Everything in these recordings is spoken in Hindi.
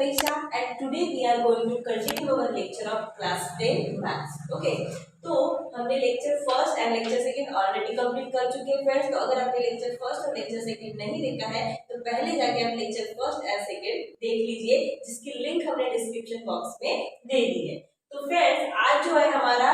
Pratisha and today we are going to continue our lecture of class 10 maths. Okay, तो हमने lecture first and lecture second already complete कर चुके हैं फ्रेंड्स। तो अगर आपने लेक्चर फर्स्ट और लेक्चर सेकंड नहीं देखा है तो पहले जाके आप लेक्चर फर्स्ट एंड सेकंड देख लीजिए, जिसकी लिंक हमने डिस्क्रिप्शन बॉक्स में दे दी है। तो फ्रेंड्स आज जो है हमारा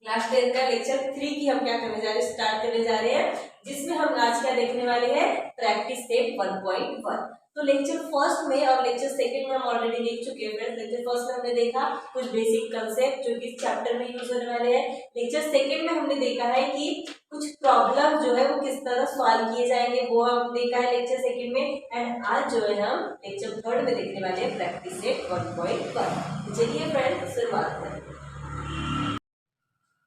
क्लास 10 का लेक्चर 3 की हम क्या करने जा रहे हैं, स्टार्ट करने जा रहे हैं, जिसमें हम आज क्या देखने वाले हैं, प्रैक्टिस सेट 1.1। तो लेक्चर फर्स्ट में और लेक्चर सेकंड में हम ऑलरेडी देख चुके हैं फ्रेंड्स। लेक्चर फर्स्ट में हमने देखा कुछ बेसिक कांसेप्ट जो कि इस चैप्टर में यूज होने वाले हैं। लेक्चर सेकंड में हमने देखा है कि कुछ प्रॉब्लम जो है वो किस तरह सॉल्व किए जाएंगे, वो हम देखा है लेक्चर सेकंड में। एंड आज जो है हम लेक्चर थर्ड में देखने वाले हैं प्रैक्टिस सेट 1.1। चलिए फ्रेंड्स शुरुआत करें।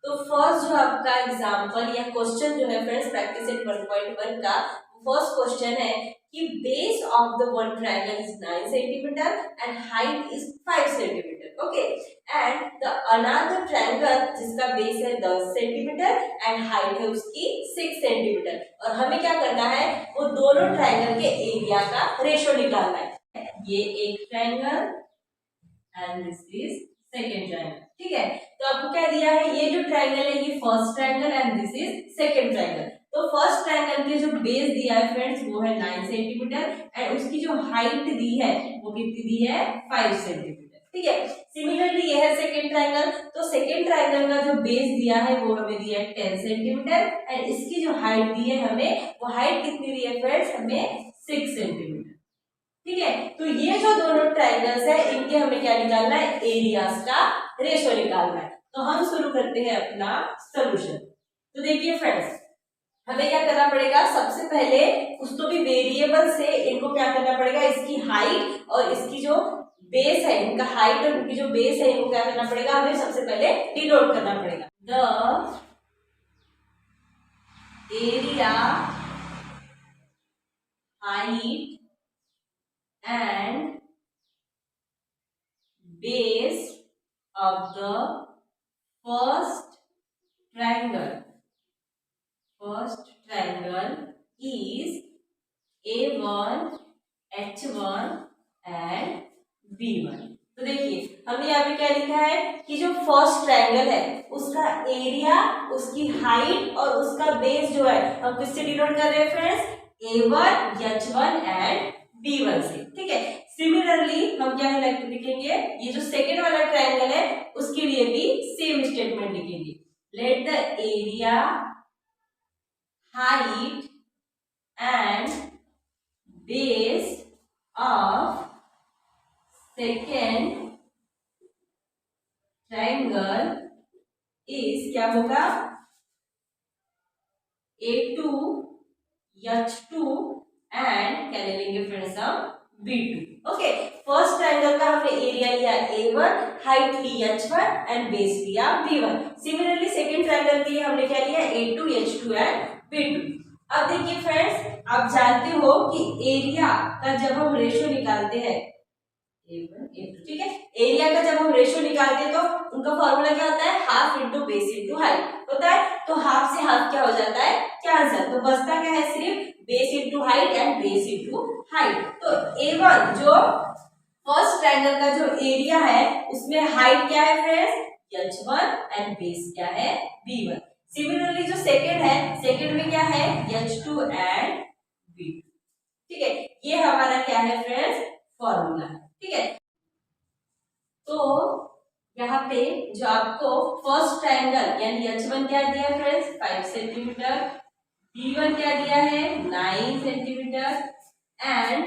तो फर्स्ट जो आपका एग्जांपल या क्वेश्चन जो है फ्रेंड्स प्रैक्टिस सेट 1.1 का फर्स्ट क्वेश्चन है कि base of the one triangle is 9 centimetre and height is 5 centimetre. Okay, and the another triangle जिसका बेस है 10 सेंटीमीटर एंड हाइट है उसकी 6 सेंटीमीटर। और हमें क्या करना है, वो दोनों ट्रायंगल के एरिया का रेशो निकालना है। ये एक triangle and this is second triangle. ठीक है, तो आपको क्या दिया है, ये जो ट्रायंगल है ये first triangle and this is second triangle. तो फर्स्ट ट्रायंगल के जो बेस दिया है फ्रेंड्स वो है 9 सेंटीमीटर एंड उसकी जो हाइट दी है वो कितनी दी है, 5 सेंटीमीटर। ठीक है, सिमिलरली ये है सेकेंड ट्रायंगल। तो सेकेंड ट्रायंगल का जो बेस दिया है वो हमें दिया है 10 सेंटीमीटर एंड इसकी जो हाइट दी है हमें, वो हाइट कितनी दी है फ्रेंड्स, हमें 6 सेंटीमीटर। ठीक है, तो ये जो दोनों ट्रायंगल्स है इनके हमें क्या निकालना है, एरियाज का रेशो निकालना है। तो हम शुरू करते हैं अपना सॉल्यूशन। तो देखिए फ्रेंड्स, हमें क्या करना पड़ेगा, सबसे पहले कुछ तो भी वेरिएबल से इनको क्या करना पड़ेगा, इसकी हाइट और इसकी जो बेस है, इनका हाइट और इनकी जो बेस है इनको क्या करना पड़ेगा, हमें सबसे पहले डिनोट करना पड़ेगा। The area, height and base of the first triangle is A1, H1 and B1। तो देखिए हमने यहाँ पे क्या लिखा है कि जो फर्स्ट ट्रायंगल है उसका एरिया, उसकी हाइट और उसका बेस जो है हम किससे डिनोट कर रहे हैं friends, A1, H1 and B1 से। ठीक है, सिमिलरली हम क्या लिखेंगे, ये जो सेकेंड वाला ट्रायंगल है उसके लिए भी सेम स्टेटमेंट लिखेंगे। Let the area, height and base of second triangle is क्या होगा, A2, H2 एंड क्या ले लेंगे फ्रेंड्स हम, B2। ओके, फर्स्ट ट्रायंगल का हमने एरिया लिया A1, height Lee H1 and base लिया B1। सिमिलरली सेकंड ट्रायंगल के लिए हमने क्या लिया, A2, H2 एंड B2। अब देखिए फ्रेंड्स, आप जानते हो कि एरिया का जब हम रेशो निकालते हैं A1, A2, ठीक है, एरिया का जब हम रेशो निकालते हैं तो उनका फॉर्मूला क्या होता है, half into base into height होता है। तो हाफ से हाफ क्या हो जाता है, कैंसिल, तो बचता क्या है, सिर्फ base into height and base into height. तो A1 जो फर्स्ट ट्रायंगल का जो एरिया है उसमें हाइट क्या है फ्रेंड्स, H1 एंड बेस क्या है, B1। सिमिलरली जो सेकंड है, सेकंड में क्या है, H2 एंड B2। ठीक है, ये हमारा क्या है फ्रेंड्स, फॉर्मूला है। ठीक है, तो यहाँ पे जो आपको फर्स्ट ट्रायंगल यानी H1 क्या दिया है फ्रेंड्स, 5 सेंटीमीटर, B1 क्या दिया है, 9 सेंटीमीटर एंड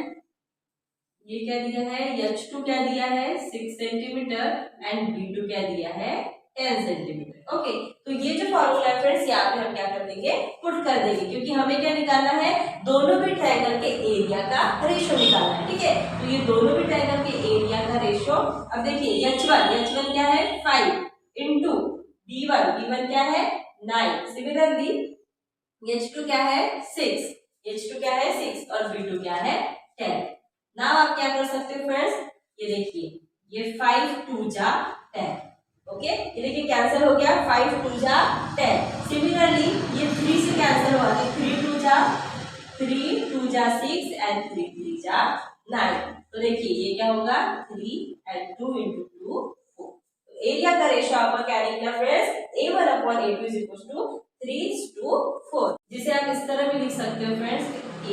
ये क्या दिया है, H2 क्या दिया है, 6 सेंटीमीटर एंड B2 क्या दिया है, 10 सेंटीमीटर। ओके, तो ये जो फॉर्मूला है फ्रेंड्स यहाँ पे हम क्या कर देंगे, पुट कर देंगे, क्योंकि हमें क्या निकालना है, दोनों भी ट्रायंगल के एरिया का रेशो निकालना है। ठीक है, तो ये दोनों भी ट्रायंगल के एरिया का रेशो, अब देखिए H1 क्या है, 5 इंटू B1 क्या है, 9। सिमिलरली H2 क्या है, 6 और B2 क्या है, 10। नाउ आप क्या कर सकते हो फ्रेंड्स, ये देखिए ये 5 2 जा 10। ओके, ये देखिए कैंसिल हो गया, 5 2 जा 10। सिमिलरली ये 3 से कैंसिल हुआ, 3 2 जा 6 एंड 3 3 जा 9। तो देखिए ये क्या होगा 3 and 2 into 2 4। एरिया का रेशो आपका क्या निकला friends A1 upon A2 is equals to 3:4, जिसे आप इस तरह भी लिख सकते हो friends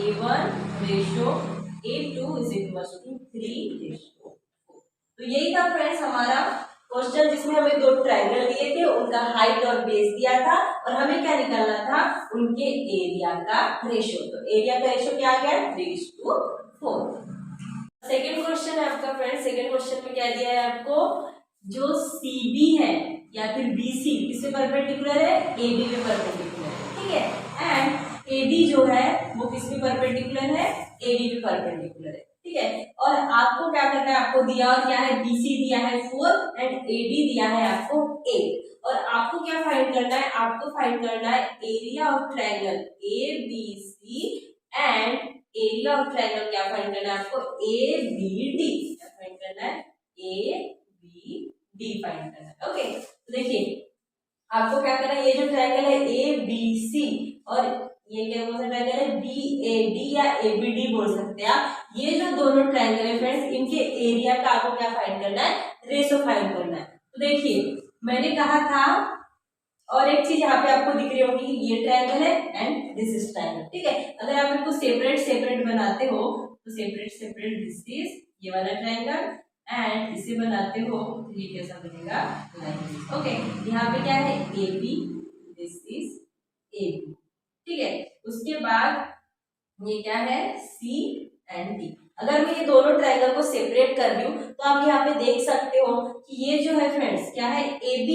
A1 ratio A2 is equals to 3:4। तो यही था फ्रेंड्स हमारा क्वेश्चन, जिसमें हमें दो ट्रायंगल दिए थे, उनका हाइट और बेस दिया था और हमें क्या निकालना था उनके एरिया का रेशो। तो एरिया का रेशो क्या आ गया 3:4। सेकेंड क्वेश्चन है आपका फ्रेंड्स, सेकेंड क्वेश्चन में क्या दिया है आपको, जो CB है या फिर BC किससे परपेंडिकुलर है AB पे परपेंडिकुलर है, ठीक है, एंड AD जो है वो किस पे परपेंडिकुलर है AD पे परपेंडिकुलर है, ठीक है। और आपको क्या करना है, आपको दिया और क्या है BC दिया है 4 एंड AD दिया है आपको 8 और आपको क्या फाइंड करना है, आपको फाइंड करना है area of triangle ABC and area of triangle क्या फाइंड करना है आपको ABD, क्या फाइंड करना है ABD फाइंड करना है। ओके तो देखिए आपको क्या करना है, ये जो ट्रायंगल है ABC और ये क्या कौन सा ट्रायंगल है BAD या ABD बोल सकते हैं आप, ये जो दोनों ट्रायंगल है फ्रेंड्स इनके एरिया का आपको क्या फाइंड करना है रेशो फाइंड करना है। तो देखिए मैंने कहा था, और एक चीज यहाँ पे आपको दिख रही होगी ये ट्रायंगल है एंड दिस इज ट्रायंगल, ठीक है। अगर आप इनको सेपरेट सेपरेट बनाते हो तो सेपरेट सेपरेट दिस इज ये वाला ट्रायंगल एंड इसे बनाते हो तो ये कैसा बनेगा लाइक दिस। ओके यहाँ पे क्या है AB, दिस इज AB, ठीक है। उसके बाद ये क्या है C एंड D। अगर मैं ये दोनों ट्रायंगल को सेपरेट कर रही हूँ तो आप यहाँ पे देख सकते हो कि ये जो है फ्रेंड्स क्या है AB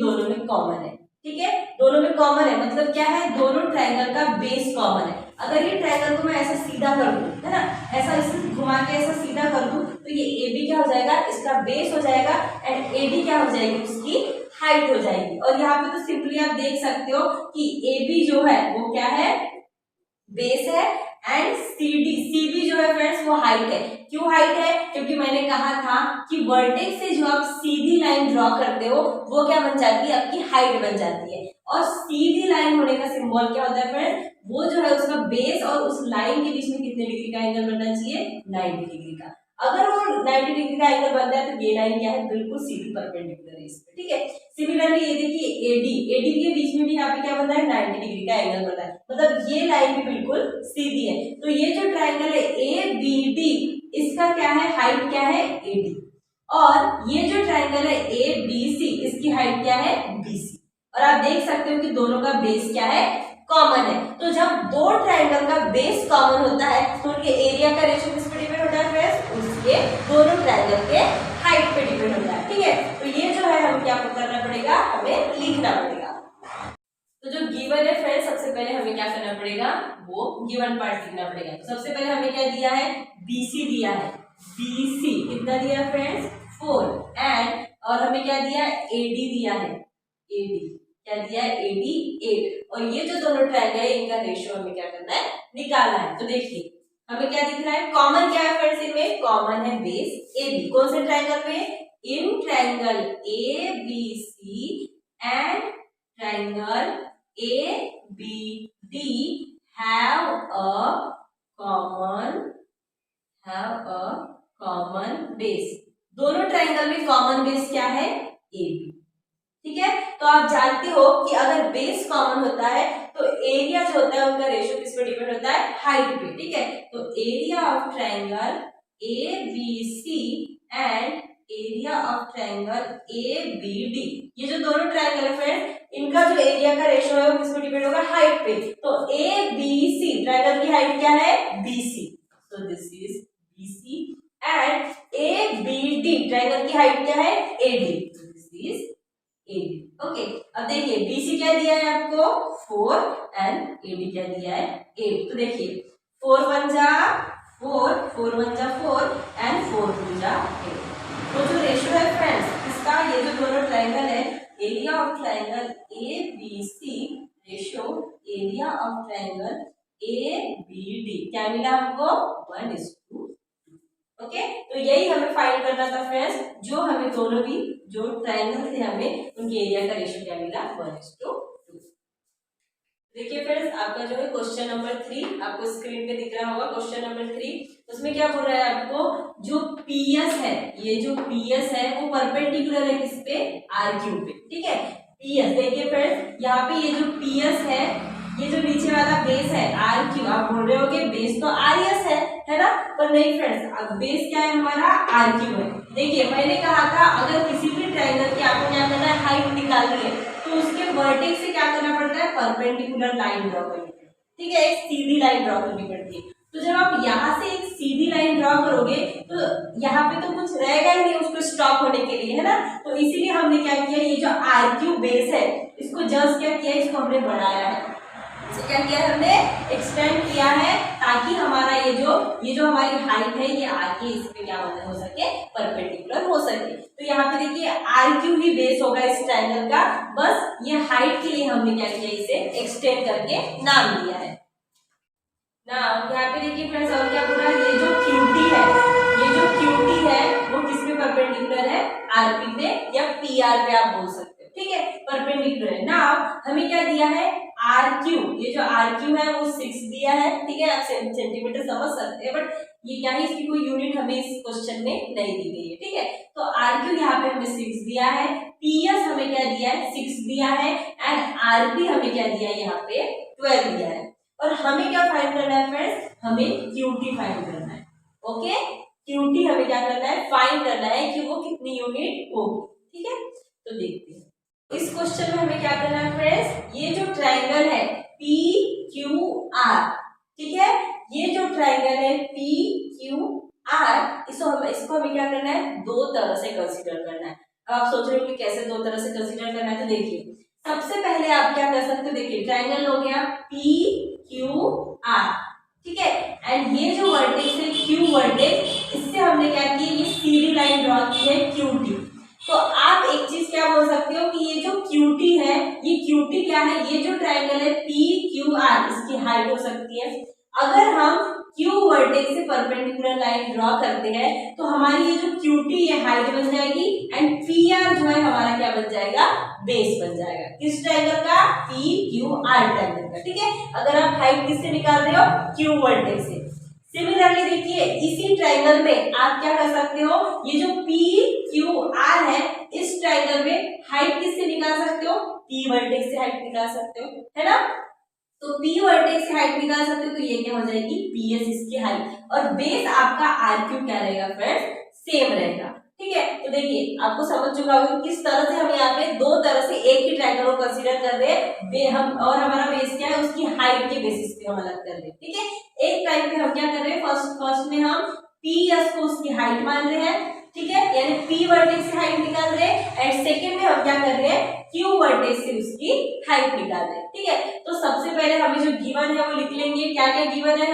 दोनों में कॉमन है, ठीक है, दोनों में कॉमन है, मतलब क्या है दोनों ट्रायंगल का बेस कॉमन है। अगर ये ट्रायंगल को मैं ऐसा सीधा कर दूं, है ना, ऐसा इसे घुमा के ऐसा सीधा कर दूं तो ये AB क्या हो जाएगा, इसका बेस हो जाएगा एंड AD क्या हो जाएगी, उसकी हाइट हो जाएगी। और यहाँ पे तो सिंपली आप देख सकते हो कि AB जो है वो क्या है बेस है एंड CB जो है फ्रेंड्स वो हाइट है। क्यों हाइट है, क्योंकि मैंने कहा था कि वर्टेक्स से जो आप सीधी लाइन ड्रॉ करते हो वो क्या बन जाती है, आपकी हाइट बन जाती है। और सीधी लाइन होने का सिंबल क्या होता है फ्रेंड्स, वो जो है उसका बेस और उस लाइन के बीच में कितने डिग्री का एंगल बनना चाहिए 90 डिग्री का। अगर वो 90 डिग्री का एंगल बनता है तो ये लाइन क्या है बिल्कुल सीधी परपेंडिकुलर है इस पे, ठीक है। सिमिलरली ये देखिए AD के बीच में भी यहाँ पे क्या बन रहा है 90 डिग्री का एंगल बन रहा है, मतलब ये लाइन भी बिल्कुल सीधी है। तो ये जो ट्रायंगल है ABD इसका क्या है हाइट क्या है AD, और ये जो ट्रायंगल है ABC इसकी हाइट क्या है BC। और आप देख सकते हो कि दोनों का बेस क्या है कॉमन है। तो जब दो ट्रायंगल का बेस कॉमन होता है तो उनके एरिया का रेशियो किस पे डिपेंड होता है फ्रेंड्स, उसके दोनों ट्रायंगल के हाइट पे डिपेंड होता है, ठीक है। तो ये जो है हमें क्या करना पड़ेगा, हमें लिखना पड़ेगा। तो जो गिवन है फ्रेंड्स सबसे पहले हमें क्या करना पड़ेगा, वो गिवन पार्ट लिखना पड़ेगा। तो सबसे पहले हमें क्या दिया है BC दिया है, BC कितना दिया है फ्रेंड्स 4 एंड और हमें क्या दिया है AD दिया है, AD क्या दिया है AD 8 और ये जो दोनों ट्रायंगल है इनका रेशियो हमें क्या करना है निकालना है। तो देखिए हमें क्या दिख रहा है, कॉमन क्या है फ्रेंड्स इनमें, कॉमन है बेस AB। कौन से ट्रायंगल पे, in triangle ABC and triangle ABD have a common base। दोनों ट्रायंगल में कॉमन बेस क्या है AB, ठीक है। तो आप जानते हो कि अगर बेस कॉमन होता है तो एरिया जो होता है उनका रेशियो किस पे डिपेंड होता है, हाइट पे, ठीक है। तो area of triangle ABC and area of triangle ABD, ये जो दोनों ट्रायंगल है फ्रेंड इनका जो एरिया का रेशियो है वो किस पे डिपेंड होगा, हाइट पे। तो ABC ट्रायंगल की हाइट क्या है BC, so this is BC and ABD triangle की हाइट क्या है AD, so this is AD। Okay अब देखिए BC क्या दिया है आपको 4 एंड AD क्या दिया है 8। तो देखिए 4 1 जा 4, 4 1 जा 4 एंड 4 2 जा 8। तो जो रेशियो है फ्रेंड्स इसका, ये जो दोनों ट्रायंगल है area of triangle ABC ratio area of triangle ABD क्या मिला हमको 1:2। ओके तो यही हमें फाइंड करना था फ्रेंड्स, जो हमें दोनों भी जो ट्रायंगल थे हमें उनके एरिया का रेशियो क्या मिला 1:2। देखिए फ्रेंड्स, आपका जो है क्वेश्चन नंबर 3 आपको स्क्रीन पे दिख रहा होगा। क्वेश्चन नंबर 3 उसमें क्या बोल रहा है आपको, जो पीएस है, ये जो पीएस है वो परपेंडिकुलर है किस पे, आरक्यू पे। ठीक है, पीएस देखिए फ्रेंड्स, यहाँ पे ये जो पीएस है, ये जो नीचे वाला बेस है आरक्यू, आप बोल रहे होगे बेस तो आरएस है ना, पर नहीं फ्रेंड्स, अब बेस क्या है हमारा, आरक्यू है। देखिए मैंने कहा था अगर किसी भी ट्रायंगल की आपको क्या करना है, हाइट निकालनी है, तो उसके वर्टेक्स से क्या करना पड़ता है, परपेंडिकुलर लाइन ड्रॉ करनी है। ठीक है, एक सीधी लाइन ड्रॉ करनी पड़ती है। तो जब आप यहाँ से एक सीधी लाइन ड्रॉ करोगे तो यहाँ पे तो कुछ रहेगा ही नहीं उसको स्टॉप होने के लिए, है ना। तो इसीलिए हमने क्या किया, ये जो आरक्यू बेस है इसको जस्ट क्या किया, इसको हमने बढ़ाया है, इसे क्या किया हमने, एक्सटेंड किया है, ताकि हमारा ये जो हमारी हाइट है ये आके इस पे क्या हो सके, परपेंडिकुलर हो सके। तो यहाँ पे देखिए आरक्यू ही बेस होगा इस ट्रायंगल का, बस ये हाइट के लिए हमने क्या किया, इसे एक्सटेंड करके नाम दिया है। नाउ यहाँ पे देखिए फ्रेंड्स, और क्या बोला, ये जो क्यूटी है, ये जो क्यूटी है वो किस पे परपेंडिकुलर है, आरपी पे या पीआर पे आप बोल सकते हो। ठीक है, परपेंडिकुलर है। नाउ हमें क्या दिया है, आरक्यू, ये जो आरक्यू है वो 6 दिया है। ठीक है, आप सेंटीमीटर समझ सकते हैं, बट ये क्या है, इसकी कोई यूनिट हमें इस क्वेश्चन में नहीं दी गई है। ठीक है, तो आरक्यू यहाँ पे हमें 6 दिया है, पीएस हमें क्या दिया है, 6 दिया है, एंड आरपी हमें क्या दिया है, यहाँ पे 12 दिया है। और हमें क्या फाइंड करना है फ्रेंड्स, हमें क्यूटी फाइंड करना है। ओके, क्यूटी हमें क्या करना है, फाइंड करना है कि वो कितनी यूनिट होगी। ठीक है, तो देखते हैं इस क्वेश्चन में हमें क्या करना है फ्रेंड्स, ये जो ट्रायंगल है पी क्यू आर, ठीक है, ये जो ट्रायंगल है पी क्यू आर, इसको हमें क्या करना है, दो तरह से कंसीडर करना है। अब आप सोच रहे हो कि कैसे दो तरह से कंसीडर करना है, तो देखिए सबसे पहले आप क्या कर सकते हो, देखिए ट्रायंगल हो गया पी क्यू आर, ठीक है, एंड ये जो वर्टेक्स है क्यू वर्टेक्स, इससे हमने क्या किया, ये सीधी लाइन ड्रॉ की है क्यूटी। तो आप एक चीज क्या बोल सकते हो कि ये जो क्यूटी है, ये क्यूटी क्या है, ये जो ट्रायंगल है पी क्यू आर, इसकी हाइट हो सकती है। अगर हम क्यू वर्टेक्स से परपेंडिकुलर लाइन ड्रॉ करते हैं तो हमारी ये जो क्यूटी ये हाइट बन जाएगी, एंड पी आर जो है हमारा क्या बन जाएगा, बेस बन जाएगा। किस ट्रायंगल का, पी क्यू आर ट्रायंगल का। ठीक है, अगर आप हाइट किससे निकाल रहे हो, क्यू वर्टेक्स से। सिमिलरली देखिए इसी ट्रायंगल में आप क्या कर सकते हो, ये जो पी क्यू आर है, इस ट्रायंगल में हाइट किससे निकाल सकते हो, पी वर्टेक्स से हाइट निकाल सकते हो, है ना। तो पी वर्टेक्स से हाइट निकाल सकते हो, तो ये क्या हो जाएगी, पीएस इसकी हाइट, और बेस आपका आरक्यू क्या रहेगा फ्रेंड्स, सेम रहेगा। ठीक है, तो देखिए आपको समझ चुका होगा किस तरह से हम यहाँ पे दो तरह से एक ही ट्रायंगल को कंसीडर कर रहे हैं, हम और हमारा बेस क्या है, उसकी हाइट के बेसिस पे हम अलग कर रहे हैं। ठीक है, एक टाइप पे हम क्या कर रहे हैं, फर्स्ट में हम पीएस को उसकी हाइट मान रहे हैं, ठीक है, यानी पी वर्टेक्स से हाइट निकाल रहे हैं, एंड सेकंड में हम क्या कर रहे हैं, क्यू वर्टेक्स से उसकी हाइट निकाल रहे हैं। ठीक है, तो सबसे पहले हमें जो गिवन है वो लिख लेंगे, क्या क्या गिवन है,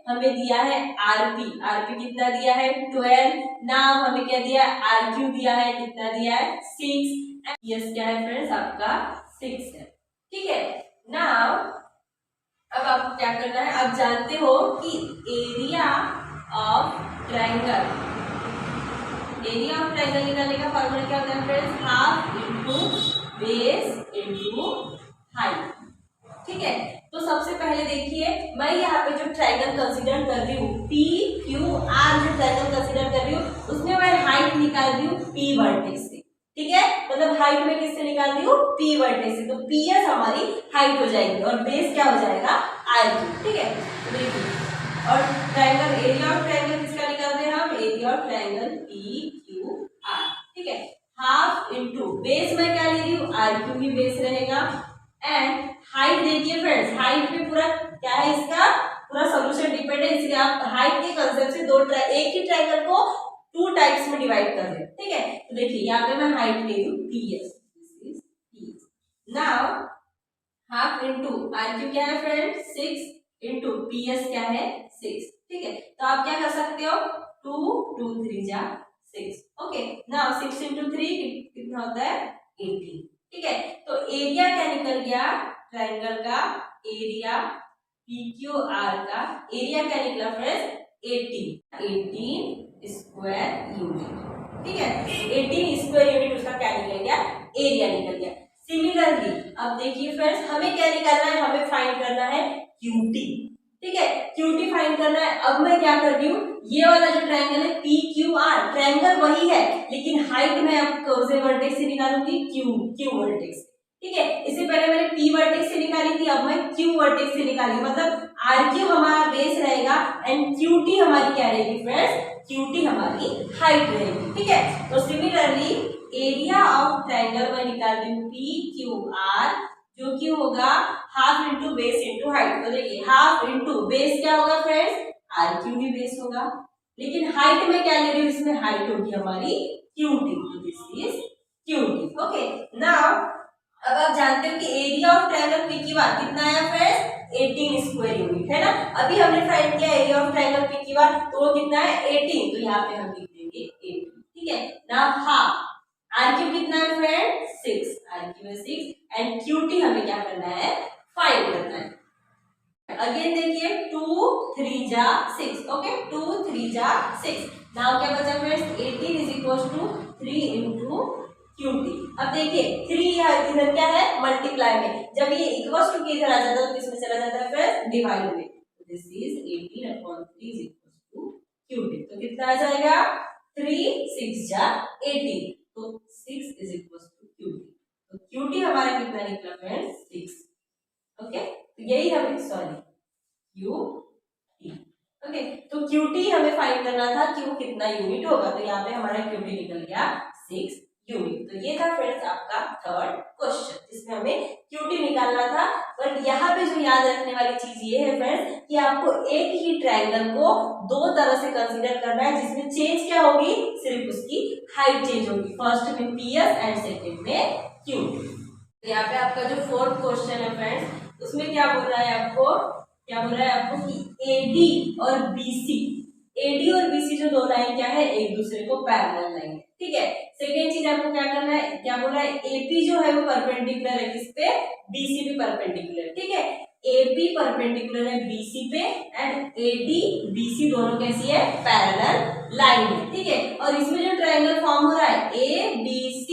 हमें दिया है आरपी, आरपी कितना दिया है 12, नाम हमें क्या दिया है, आरक्यू दिया है, कितना दिया है 6, यस क्या है फ्रेंड्स आपका 6 है। ठीक है, नाउ अब आपको क्या करना है, आप जानते हो कि area of triangle, area of triangle निकालने का फॉर्मूला क्या होता है friends, half into base into height. ठीक है, तो सबसे पहले देखिए मैं यहाँ पे जो ट्रायंगल कंसीडर कर रही हूँ, पी क्यू आर जो ट्रायंगल कंसीडर कर रही हूँ, उसमें मैं हाइट निकाल रही हूँ पी वर्टेक्स से। ठीक है, मतलब हाइट में किससे निकाल रही हूँ, पी वर्टेक्स से, तो पीएस हमारी हाइट हो जाएगी और बेस क्या हो जाएगा, आरक्यू। ठीक है, तो देखिए, और ट्रायंगल, एरिया ऑफ ट्रायंगल किसका निकाल रहे हैं हम, area of triangle P Q R. ठीक है, हाफ इनटू बेस में क्या ले रही हूँ, आरक्यू ही बेस रहेगा, एंड हाइट देखिए फ्रेंड्स, हाइट पे पूरा क्या है, इसका पूरा सॉल्यूशन डिपेंड है, इसलिए आप हाइट के कांसेप्ट से एक ही ट्रायंगल को 2 टाइप्स में डिवाइड कर रहे हैं। ठीक है, तो देखिए यहाँ पे मैं हाइट ले रही हूँ PS, this is PS. Now half into RQ क्या है फ्रेंड्स 6 इनटू पीएस क्या है 6। ठीक है, तो आप क्या कर सकते हो, 2 3 जा 6। ओके, नाउ 6 इनटू 3 कितना होता है 18। ठीक है, तो एरिया क्या निकल गया, ट्रायंगल का एरिया PQR का एरिया क्या निकला फ्रेंड्स 18 स्क्वायर यूनिट। ठीक है, 18 स्क्वायर यूनिट उसका क्या निकल गया, एरिया निकल गया। सिमिलरली अब देखिए फ्रेंड्स, हमें क्या निकालना है, हमें फाइंड करना है QT, ठीक है, QT फाइंड करना है। अब मैं क्या कर रही हूँ, ये वाला जो ट्रायंगल है PQR, ट्रायंगल वही है लेकिन हाइट मैं अब कौन से वर्टेक्स से निकालूंगी, Q वर्टेक्स, ठीक है। इससे पहले मैंने P वर्टेक्स से निकाली थी, अब मैं Q वर्टेक्स से निकाली, मतलब RQ हमारा बेस रहेगा एंड QT हमारी क्या रहेगी फ्रेंड्स, QT हमारी हाइट रहेगी, ठीक है। तो सिमिलरली एरिया ऑफ ट्रायंगल मैं निकाल रही हूँ PQR, जो कि होगा half into base into height. तो देखिए हाफ इंटू बेस क्या होगा फ्रेंड्स, RQ भी बेस होगा, लेकिन हाइट में क्या ले रही हूँ, इसमें हाइट होगी हमारी QT, this is QT, okay. Now अब आप जानते हो कि एरिया ऑफ ट्रायंगल PQR कितना आया फ्रेंड्स, 18 स्क्वायर यूनिट, है ना। अभी हमने फाइंड किया एरिया ऑफ ट्रायंगल PQR, तो वो कितना है 18, तो यहाँ पे हम लिख देंगे 18, ठीक है। नाउ हाफ RQ कितना है फ्रेंड, 6, RQ है 6 एंड QT हमें क्या करना है, फाइंड करना है। अगेन देखिए 2 3 जा 6, ओके, 2 3 जा 6। नाउ क्या बचा friends, 18 is equal to 3 into QT। अब देखिए 3 इधर क्या है, मल्टीप्लाई में, जब ये इक्वल टू के इधर आ जाता है तो किसमें चला जाता है फ्रेंड्स, डिवाइड में। This is 18/3 is equal to QT। तो कितना आ जाएगा, 3 6 जा 18, तो 6 इज इक्वल टू QT। तो QT हमारा कितना निकला फ्रेंड्स, 6, ओके। तो यही हमें सॉरी QT, ओके। तो QT हमें फाइंड करना था, Q कितना यूनिट होगा, तो यहाँ पे हमारा QT निकल गया 6 यूनिट। तो ये था फ्रेंड्स आपका थर्ड क्वेश्चन, जिसमें हमें QT निकालना था। बट यहाँ पे जो याद रखने वाली चीज ये है फ्रेंड्स कि आपको एक ही ट्रायंगल को दो तरह से कंसीडर करना है, जिसमें चेंज क्या होगी, सिर्फ उसकी हाइट चेंज होगी, फर्स्ट में PS एंड सेकेंड में QT। यहाँ पे आपका जो फोर्थ क्वेश्चन है फ्रेंड्स, उसमें क्या बोल रहा है आपको, क्या बोल रहा है आपको कि AD और BC जो दो लाइन क्या है, एक दूसरे को पैरेलल लाइन, ठीक है। सेकेंड चीज आपको क्या करना है, क्या बोल रहा है, AP जो है वो परपेंडिकुलर है किस पे, BC भी परपेंडिकुलर, ठीक है। AP परपेंडिकुलर है BC पे एंड AD BC दोनों कैसी है, पैरेलल लाइन है, ठीक है। और इसमें जो ट्रायंगल फॉर्म हो रहा है ABC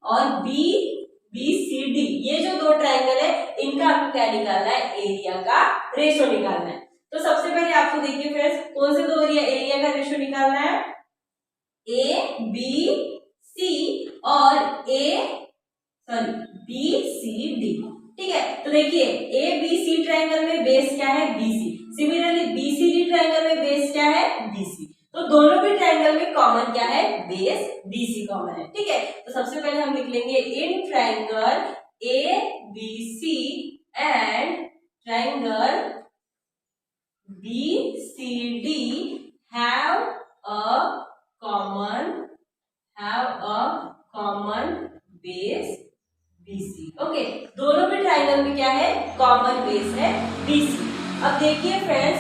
और BCD, ये जो दो ट्रायंगल है इनका आपको क्या निकालना है, एरिया का रेशो निकालना है। तो सबसे पहले आपको देखिए फ्रेंड्स कौन से दो एरिया का रेशो निकालना है, ABC और BCD, ठीक है। तो देखिए ABC ट्रायंगल में बेस क्या है, BC, सिमिलरली BCD ट्रायंगल में बेस क्या है, BC। तो दोनों भी ट्रायंगल में कॉमन क्या है, बेस BC कॉमन है, ठीक है। तो सबसे पहले हम लिख लेंगे in triangle ABC and triangle BCD have a common base BC, okay. दोनों भी ट्रायंगल में क्या है, कॉमन बेस है BC। अब देखिए फ्रेंड्स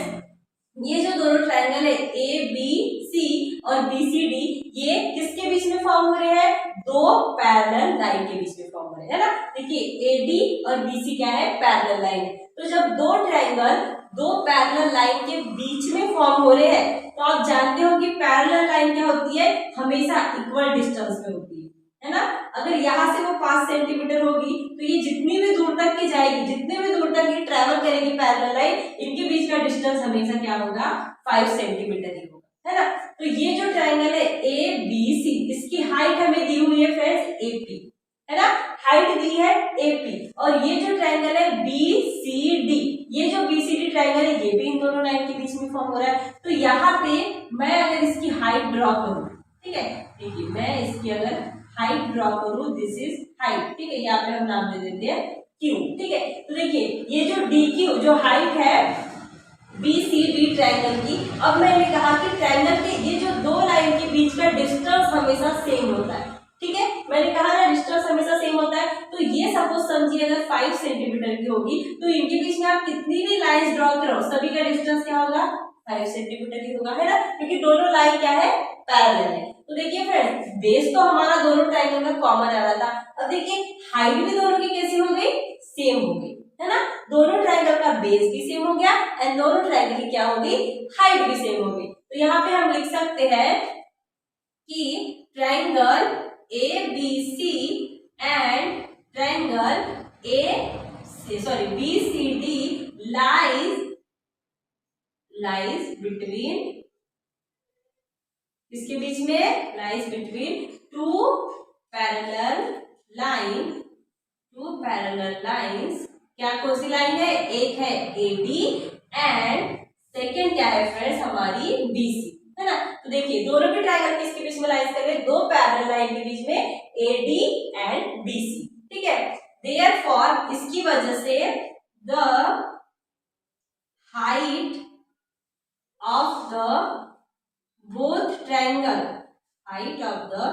ये जो दोनों ट्रायंगल है ABC और BCD, ये किसके बीच में फॉर्म हो रहे हैं, दो पैरेलल लाइन के बीच में फॉर्म हो रहे हैं, है ना। देखिए AD और BC क्या है, पैरेलल लाइन है। तो जब दो ट्रायंगल दो पैरेलल लाइन के बीच में फॉर्म हो रहे हैं, तो आप जानते हो कि पैरेलल लाइन क्या होती है, हमेशा इक्वल डिस्टेंस में होती है ना। अगर यहाँ से वो 5 सेंटीमीटर होगी तो ये जितनी भी दूर तक की जाएगी, जितने भी दूर तक ये ट्रेवल करेगी पैरेलल लाइन, इनके बीच का डिस्टेंस हमेशा क्या होगा, 5 सेंटीमीटर ही होगा, है ना। तो ये जो ट्रायंगल है ABC, इसकी हाइट हमें दी हुई है फ्रेंड्स AP, है ना, हाइट दी है AP। और ये जो ट्रायंगल है BCD, ये जो BCD ट्रायंगल है ये भी इन दोनों लाइन के बीच में फॉर्म हो रहा है। तो यहाँ पे मैं अगर इसकी हाइट ड्रॉ करूं, ठीक है, देखिए मैं इसकी अगर हाइट ड्रॉ करूं, दिस इज हाइट, ठीक है, यहाँ पे हम नाम दे देते हैं Q, ठीक है। तो देखिए ये जो DQ जो हाइट है BCD ट्रायंगल की, अब मैंने कहा कि ट्रायंगल के ये जो दो लाइन के बीच का डिस्टेंस हमेशा सेम होता है, ठीक है। मैंने कहा ना डिस्टेंस हमेशा सेम होता है। तो ये सपोज समझिए अगर 5 सेंटीमीटर की होगी तो इनके बीच में आप कितनी भी लाइंस ड्रॉ करो सभी का डिस्टेंस क्या होगा, 5 सेंटीमीटर ही होगा, है ना, क्योंकि दोनों लाइन क्या है, पैरेलल है। तो देखिए फ्रेंड्स बेस तो हमारा दोनों ट्रायंगल का कॉमन आ रहा था। अब देखिए हाइट भी दोनों की कैसी हो गई, सेम हो गई, है ना। दोनों ट्रायंगल का बेस भी सेम हो गया एंड दोनों ट्रायंगल की क्या हो गई, हाइट भी सेम हो गई। तो यहाँ पे हम लिख सकते हैं कि triangle ABC and triangle BCD lies between, इसके बीच में lies between two parallel line, two parallel lines. क्या कौन सी लाइन है? एक है AB एंड सेकेंड क्या है फ्रेंड्स हमारी BC, है ना। तो देखिए दोनों भी ट्रायंगल किसके बीच में लाइंस कर रहे हैं? दो पैरेलल लाइन के बीच में AD एंड BC, ठीक है। देयरफॉर इसकी वजह से the height of the both triangle, height of the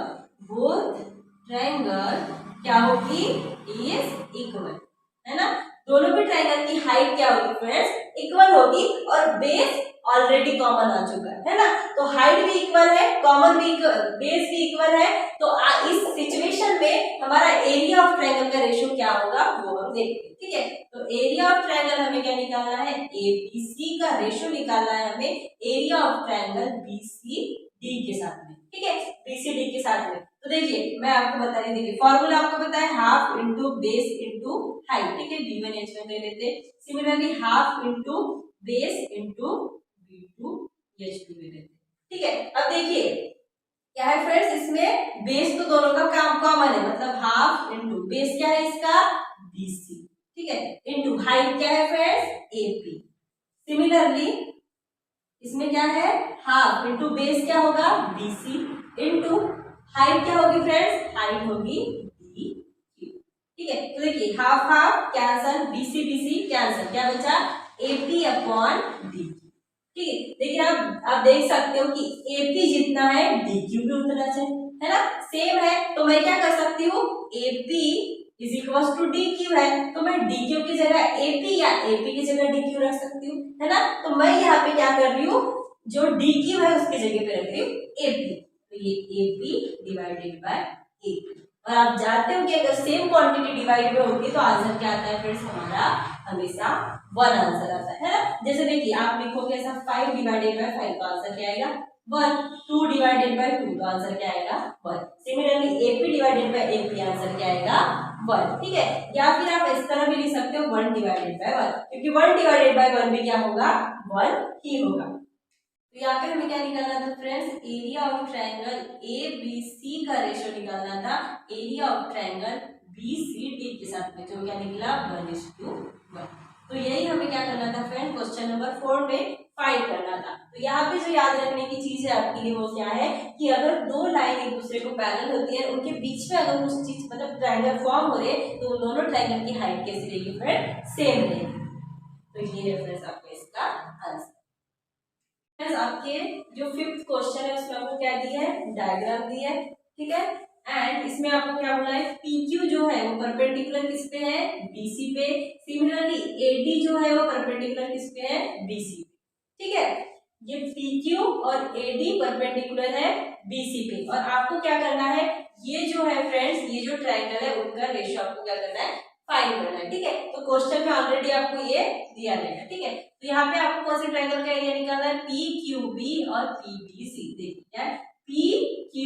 both triangle क्या होगी? इज इक्वल, है ना। दोनों भी ट्रायंगल की हाइट क्या होगी फ्रेंड्स? इक्वल होगी और बेस ऑलरेडी कॉमन आ चुका है ना। तो हाइट भी इक्वल है, कॉमन भी बेस भी इक्वल है। तो इस सिचुएशन में हमारा एरिया ऑफ ट्रायंगल का रेशियो क्या होगा वो हम देखते हैं, ठीक है। तो एरिया ऑफ ट्रायंगल हमें क्या निकालना है? ABC का रेशियो निकालना है हमें एरिया ऑफ ट्रायंगल BCD के साथ में, ठीक है, BCD के साथ में। तो देखिए मैं आपको बता रही, देखिए फॉर्मूला आपको पता है half into base into height, ठीक है, V1 H1 ले लेते। Similarly half into base into V2 H2 ले लेते, ठीक है। अब देखिए क्या है फ्रेंड्स, इसमें बेस तो दोनों का काम कॉमन है, मतलब हाफ इंटू बेस क्या है इसका? BC, ठीक है, इंटू हाइट क्या है फ्रेंड्स? AP। सिमिलरली इसमें क्या है? हाफ इंटू बेस क्या होगा? BC इंटू हाइट क्या होगी फ्रेंड्स? हाइट होगी DQ, ठीक है। तो देखिए half half cancel, BC BC cancel, क्या बचा? AP अपॉन DQ, ठीक है। देखिए आप देख सकते हो कि AP जितना है DQ भी उतना है ना, सेम है। तो मैं क्या कर सकती हूँ? AP is equal to DQ है, तो मैं DQ की जगह AP या AP की जगह DQ रख सकती हूँ, है ना। तो मैं यहाँ पे क्या कर रही हूँ? जो DQ है उसकी जगह पे रख रही हूँ AP। तो ये AP डिवाइडेड बाय AP। और आप जानते हो कि अगर सेम क्वांटिटी डिवाइड में होगी तो आंसर क्या आता है फ्रेंड्स? हमारा हमेशा 1 आंसर आता है ना। जैसे देखिए आप लिखोगे ऐसा 5 डिवाइडेड बाय 5 का आंसर क्या आएगा? 1। 2 डिवाइडेड बाय 2 का आंसर क्या आएगा? 1। Similarly AP divided by AP answer क्या आएगा? 1, ठीक है। या फिर आप इस तरह भी लिख सकते हो 1 डिवाइडेड बाय 1, क्योंकि 1 डिवाइडेड बाय 1 भी क्या होगा? 1 ही होगा। तो यहाँ पे हमें क्या निकालना था friends? Area of triangle ABC का रेशियो निकालना था एरिया ऑफ ट्रायंगल BCD के साथ में, जो क्या निकला? 1:1। तो यही हमें क्या करना था फ्रेंड? क्वेश्चन नंबर 4 में फाइंड करना था। तो यहाँ पे जो याद रखने की चीज है आपके लिए वो क्या है कि अगर दो लाइन एक दूसरे को पैरेलल होती है, उनके बीच में अगर कुछ चीज मतलब ट्रायंगल फॉर्म हो रहे तो उन दोनों ट्रायंगल की हाइट कैसी रहेगी फ्रेंड? सेम रहेगी। तो ये है फ्रेंड्स आपका इसका आंसर। आपके जो 5th क्वेश्चन है उसमें आपको क्या दिया है? डायग्राम दिया है, ठीक है। एंड इसमें आपको क्या बोला है? PQ जो है वो परपेंडिकुलर किस पे है? BC पे। सिमिलरली AD जो है वो परपेंडिकुलर किस पे है? BC, ठीक है। ये PQ और AD परपेंडिकुलर है BC पे, और आपको क्या करना है? ये जो है फ्रेंड्स, ये जो ट्रायंगल है उनका रेशियो आपको क्या करना है? फाइंड करना है, ठीक है। तो क्वेश्चन में ऑलरेडी आपको ये दिया रहेगा, ठीक है। तो यहाँ पे आपको कौन से ट्रायंगल का एरिया निकालना है? PQB और PBC। देखिए क्या है? PQ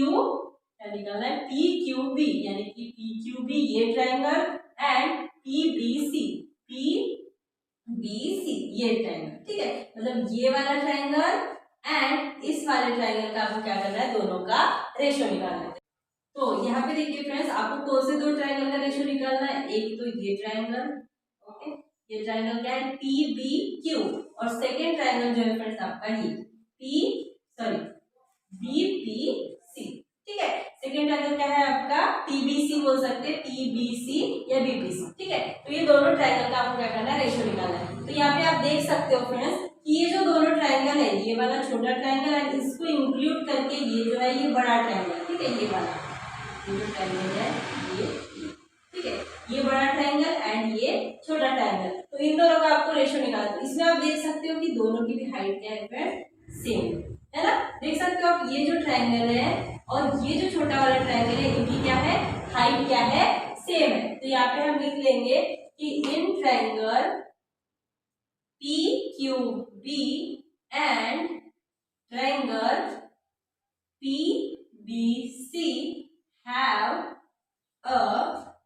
क्या निकालना है? PQB यानी कि PQB ये ट्रायंगल एंड PBC ये ट्रायंगल, ठीक है। मतलब ये वाला ट्रायंगल एंड इस वाले ट्रायंगल का आपको क्या करना है? दोनों का रेशियो निकालना है। तो यहाँ पे देखिए फ्रेंड्स, आपको कौन से दो ट्रायंगल का रेशियो निकालना है? एक तो ये ट्रायंगल, ओके, ये ट्रायंगल क्या है? PBQ, और सेकेंड ट्रायंगल जो है फ्रेंड्स आपका ये BPC, ठीक है। सेकेंड ट्रायंगल क्या है आपका? PBC बोल सकते हैं, PBC या BPC, ठीक है। तो ये दोनों ट्रायंगल का आपको क्या करना है? रेशियो निकालना है। तो यहाँ पे आप देख सकते हो फ्रेंड्स कि ये जो दोनों ट्रायंगल है, ये वाला छोटा ट्रायंगल है, इसको इंक्लूड करके ये जो है ये बड़ा ट्रायंगल, ठीक है। ये वाला जो ट्रायंगल है ये, ठीक है, ये बड़ा ट्रायंगल एंड ये छोटा ट्रायंगल। तो इन दोनों का आपको रेशियो निकालना है। इसमें आप देख सकते हो कि दोनों की भी हाइट क्या है फ्रेंड? सेम है ना। देख सकते हो आप, ये जो ट्रायंगल है और ये जो छोटा वाला ट्रायंगल है, इनकी क्या है? हाइट क्या है? सेम है। तो यहाँ पे हम लिख लेंगे कि in triangle PQB and triangle PBC have a,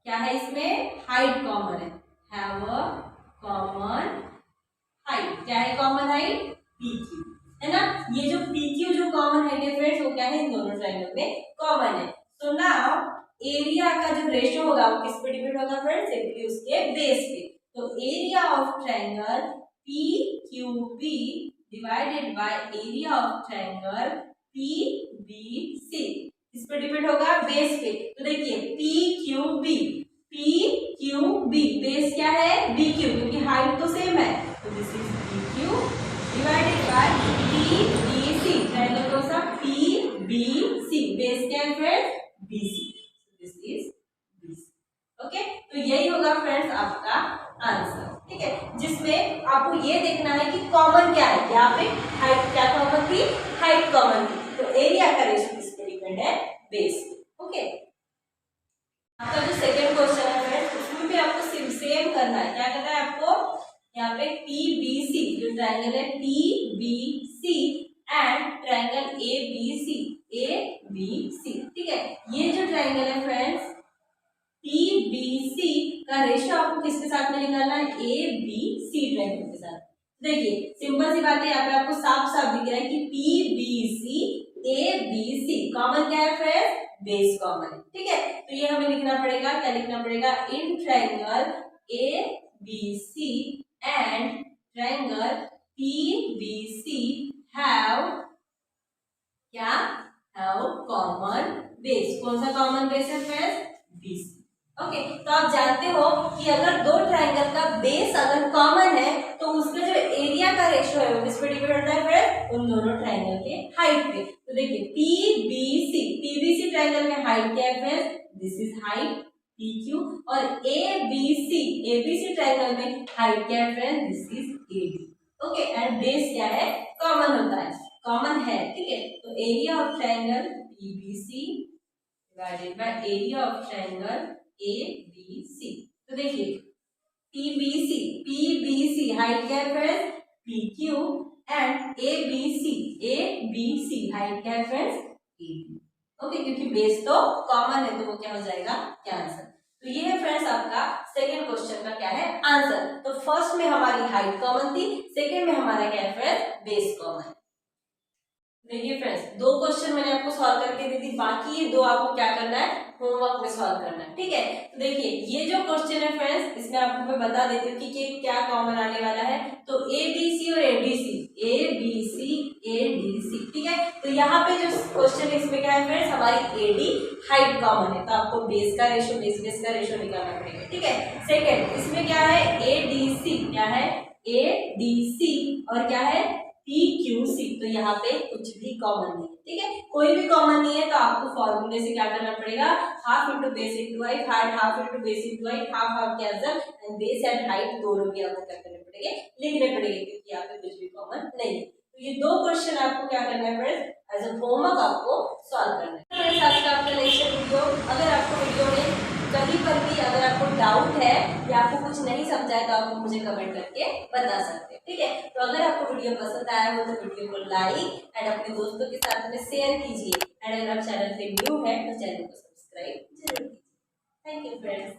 क्या है इसमें? हाइट कॉमन है, हैव अ कॉमन हाइट। क्या है कॉमन हाइट? पी क्यू, है ना। ये जो पी क्यू जो कॉमन है फ्रेंड्स, वो क्या है, इन दोनों ट्रायंगल में कॉमन है। सो नाउ एरिया का जो रेशियो होगा वो किस पे डिपेंड होगा फ्रेंड्स, सिंपली उसके बेस पे। तो area of triangle P Q B divided by area of triangle P B C, इस पे डिपेंड होगा बेस पे। तो देखिए P Q B, P Q B, base क्या है बी क्यू, क्योंकि हाइट तो सेम है, तो this is B Q divided by P B C, triangle कौन सा, पी बी सी, बेस क्या है friends B C, this is B C. Okay, तो यही होगा फ्रेंड्स आपका आंसर, ठीक है, जिसमें आपको ये देखना है कि कॉमन क्या है। यहाँ पे हाइट क्या कॉमन थी, हाइट कॉमन थी, तो एरिया का रेशियो किस पे डिपेंड है, बेस। ओके, आपका जो सेकंड क्वेश्चन है फ्रेंड्स, उसमें भी आपको सेम करना है। क्या करना है आपको, यहाँ पे पी बी सी, जो ट्रायंगल है P B C and triangle A B C, ठीक है। ये जो ट्रायंगल है फ्रेंड्स पी बी सी का रेशियो आपको किसके साथ में निकालना है, ए बी सी ट्रायंगल के साथ। देखिए सिंपल सी बात है, यहाँ पे आपको साफ साफ दिख रहा है कि P B C A B C, common क्या है फ्रेंड्स, बेस कॉमन है, ठीक है। तो ये हमें लिखना पड़ेगा, क्या लिखना पड़ेगा, in triangle A B C and triangle P B C have क्या, हैव कॉमन बेस। कौन सा कॉमन बेस है फ्रेंड्स, बी सी। ओके, तो आप जानते हो कि अगर दो ट्रायंगल का बेस अगर कॉमन है तो उसका जो एरिया का रेशियो है वो किस पे डिपेंड होता है फ्रेंड्स, उन दोनों ट्रायंगल के हाइट पे। तो देखिए पीबीसी ट्रायंगल में हाइट क्या है friends, this is height P Q, और एबीसी ट्रायंगल में हाइट क्या है friends, this is A B. Okay, and base क्या है, कॉमन होता है, कॉमन है, ठीक है। तो area of triangle PBC divided by area of triangle A B C. तो देखिए पीबीसी हाइट क्या है friends, P Q, and A B C height क्या है फ्रेंड्स, ए बी। ओके, क्योंकि बेस तो कॉमन है तो वो क्या हो जाएगा, क्या आंसर। तो ये है फ्रेंड्स आपका सेकंड क्वेश्चन का क्या है आंसर। तो फर्स्ट में हमारी हाइट कॉमन थी, सेकंड में हमारा क्या है फ्रेंड्स, बेस कॉमन। देखिए फ्रेंड्स, दो क्वेश्चन मैंने आपको सॉल्व करके दी थी, बाकी ये दो आपको क्या करना है, होमवर्क में सॉल्व करना है, ठीक है। तो देखिए ये जो क्वेश्चन है फ्रेंड्स, इसमें आपको मैं बता देती हूँ कि क्या कॉमन आने वाला है। तो ए बी सी और एडीसी, ठीक है। तो यहाँ पे जो क्वेश्चन है इसमें क्या है फ्रेंड्स, हमारी एडी हाइट कॉमन है, तो आपको बेस का रेशियो बेस का रेशियो निकालना पड़ेगा, ठीक है। सेकेंड इसमें क्या है, एडीसी, क्या है एडीसी, और क्या है पी क्यू सी, तो यहाँ पे कुछ भी कॉमन नहीं है, ठीक है, कोई भी कॉमन नहीं है। तो आपको फॉर्मूले से क्या करना पड़ेगा, half into base into height, half into base into height, half cancel, and base and height दोनों भी आपको क्या करने पड़ेंगे, लिखने पड़ेंगे, क्योंकि यहाँ पे कुछ भी कॉमन नहीं है। तो ये दो क्वेश्चन आपको क्या करना है फ्रेंड्स, एज अ होमवर्क आपको सॉल्व करना है। फ्रेंड्स आज का आपका लेक्चर वीडियो, अगर आपको वीडियो में कहीं पर भी अगर आपको डाउट है या आपको कुछ नहीं समझा है तो आप मुझे कमेंट करके बता सकते हैं, ठीक है। तो अगर आपको वीडियो पसंद आया हो तो वीडियो को लाइक एंड अपने दोस्तों के साथ में शेयर कीजिए, एंड अगर आप चैनल पे न्यू है तो चैनल को सब्सक्राइब जरूर कीजिए। Thank you friends.